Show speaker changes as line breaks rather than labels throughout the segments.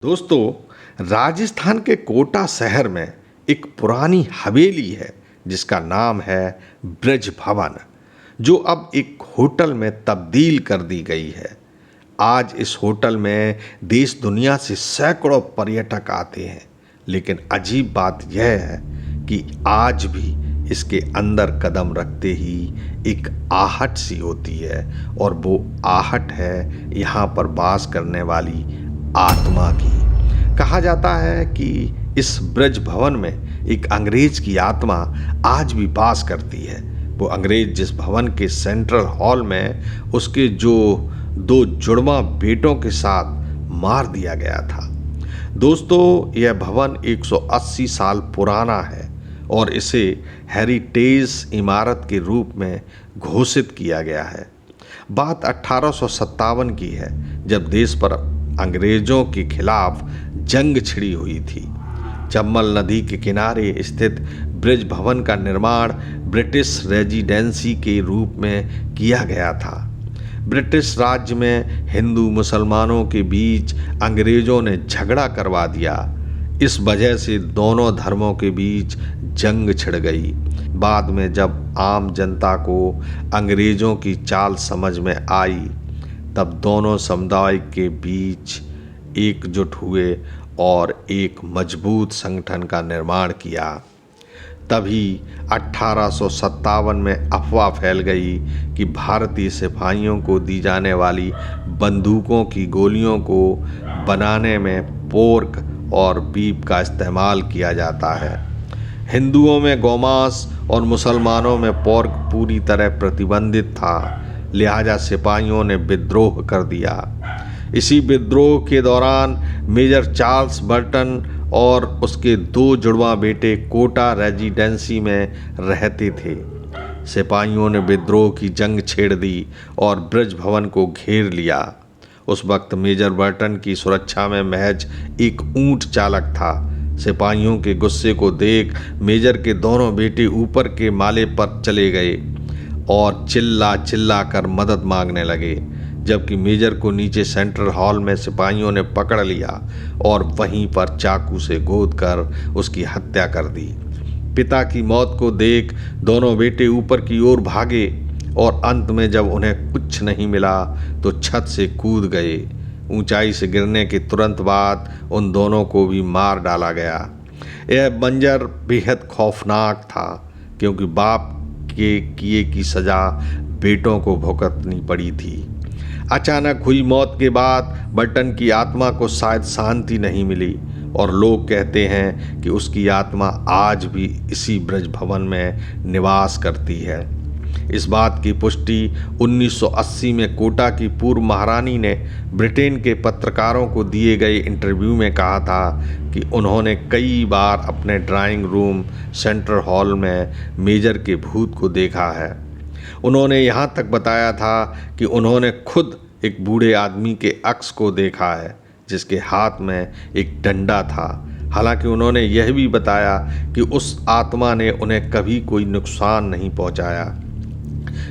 दोस्तों, राजस्थान के कोटा शहर में एक पुरानी हवेली है जिसका नाम है ब्रज भवन, जो अब एक होटल में तब्दील कर दी गई है। आज इस होटल में देश दुनिया से सैकड़ों पर्यटक आते हैं, लेकिन अजीब बात यह है कि आज भी इसके अंदर कदम रखते ही एक आहट सी होती है, और वो आहट है यहाँ पर वास करने वाली आत्मा की। कहा जाता है कि इस ब्रज भवन में एक अंग्रेज की आत्मा आज भी वास करती है। वो अंग्रेज जिस भवन के सेंट्रल हॉल में उसके जो दो जुड़वा बेटों के साथ मार दिया गया था। दोस्तों, यह भवन 180 साल पुराना है और इसे हेरिटेज इमारत के रूप में घोषित किया गया है। बात 1857 की है, जब देश पर अंग्रेजों के खिलाफ जंग छिड़ी हुई थी। चम्बल नदी के किनारे स्थित ब्रज भवन का निर्माण ब्रिटिश रेजिडेंसी के रूप में किया गया था। ब्रिटिश राज्य में हिंदू मुसलमानों के बीच अंग्रेजों ने झगड़ा करवा दिया। इस वजह से दोनों धर्मों के बीच जंग छिड़ गई। बाद में जब आम जनता को अंग्रेजों की चाल समझ में आई, तब दोनों समुदाय के बीच एकजुट हुए और एक मजबूत संगठन का निर्माण किया। तभी 1857 में अफवाह फैल गई कि भारतीय सिपाहियों को दी जाने वाली बंदूकों की गोलियों को बनाने में पोर्क और बीफ का इस्तेमाल किया जाता है। हिंदुओं में गौमांस और मुसलमानों में पोर्क पूरी तरह प्रतिबंधित था, लिहाजा सिपाहियों ने विद्रोह कर दिया। इसी विद्रोह के दौरान मेजर चार्ल्स बर्टन और उसके दो जुड़वा बेटे कोटा रेजिडेंसी में रहते थे। सिपाहियों ने विद्रोह की जंग छेड़ दी और ब्रज भवन को घेर लिया। उस वक्त मेजर बर्टन की सुरक्षा में महज एक ऊंट चालक था। सिपाहियों के गुस्से को देख मेजर के दोनों बेटे ऊपर के माले पर चले गए और चिल्ला चिल्ला कर मदद मांगने लगे, जबकि मेजर को नीचे सेंट्रल हॉल में सिपाहियों ने पकड़ लिया और वहीं पर चाकू से गोद कर उसकी हत्या कर दी। पिता की मौत को देख दोनों बेटे ऊपर की ओर भागे और अंत में जब उन्हें कुछ नहीं मिला तो छत से कूद गए। ऊंचाई से गिरने के तुरंत बाद उन दोनों को भी मार डाला गया। यह मंजर बेहद खौफनाक था, क्योंकि बाप के किए की सज़ा बेटों को भुगतनी पड़ी थी। अचानक हुई मौत के बाद बर्टन की आत्मा को शायद शांति नहीं मिली, और लोग कहते हैं कि उसकी आत्मा आज भी इसी ब्रज भवन में निवास करती है। इस बात की पुष्टि 1980 में कोटा की पूर्व महारानी ने ब्रिटेन के पत्रकारों को दिए गए इंटरव्यू में कहा था कि उन्होंने कई बार अपने ड्राइंग रूम सेंट्रल हॉल में मेजर के भूत को देखा है। उन्होंने यहाँ तक बताया था कि उन्होंने खुद एक बूढ़े आदमी के अक्स को देखा है, जिसके हाथ में एक डंडा था। हालांकि उन्होंने यह भी बताया कि उस आत्मा ने उन्हें कभी कोई नुकसान नहीं पहुँचाया।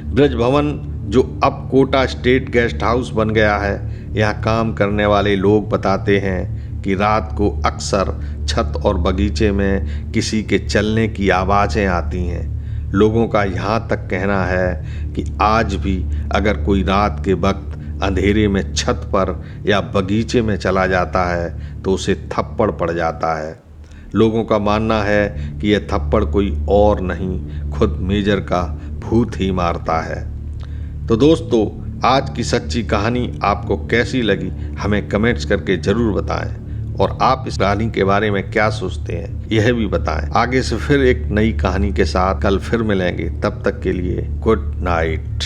ब्रज भवन, जो अब कोटा स्टेट गेस्ट हाउस बन गया है, यहाँ काम करने वाले लोग बताते हैं कि रात को अक्सर छत और बगीचे में किसी के चलने की आवाज़ें आती हैं। लोगों का यहाँ तक कहना है कि आज भी अगर कोई रात के वक्त अंधेरे में छत पर या बगीचे में चला जाता है तो उसे थप्पड़ पड़ जाता है। लोगों का मानना है कि यह थप्पड़ कोई और नहीं, खुद मेजर का भूत ही मारता है। तो दोस्तों, आज की सच्ची कहानी आपको कैसी लगी हमें कमेंट्स करके ज़रूर बताएं, और आप इस कहानी के बारे में क्या सोचते हैं यह भी बताएं। आगे से फिर एक नई कहानी के साथ कल फिर मिलेंगे, तब तक के लिए गुड नाइट।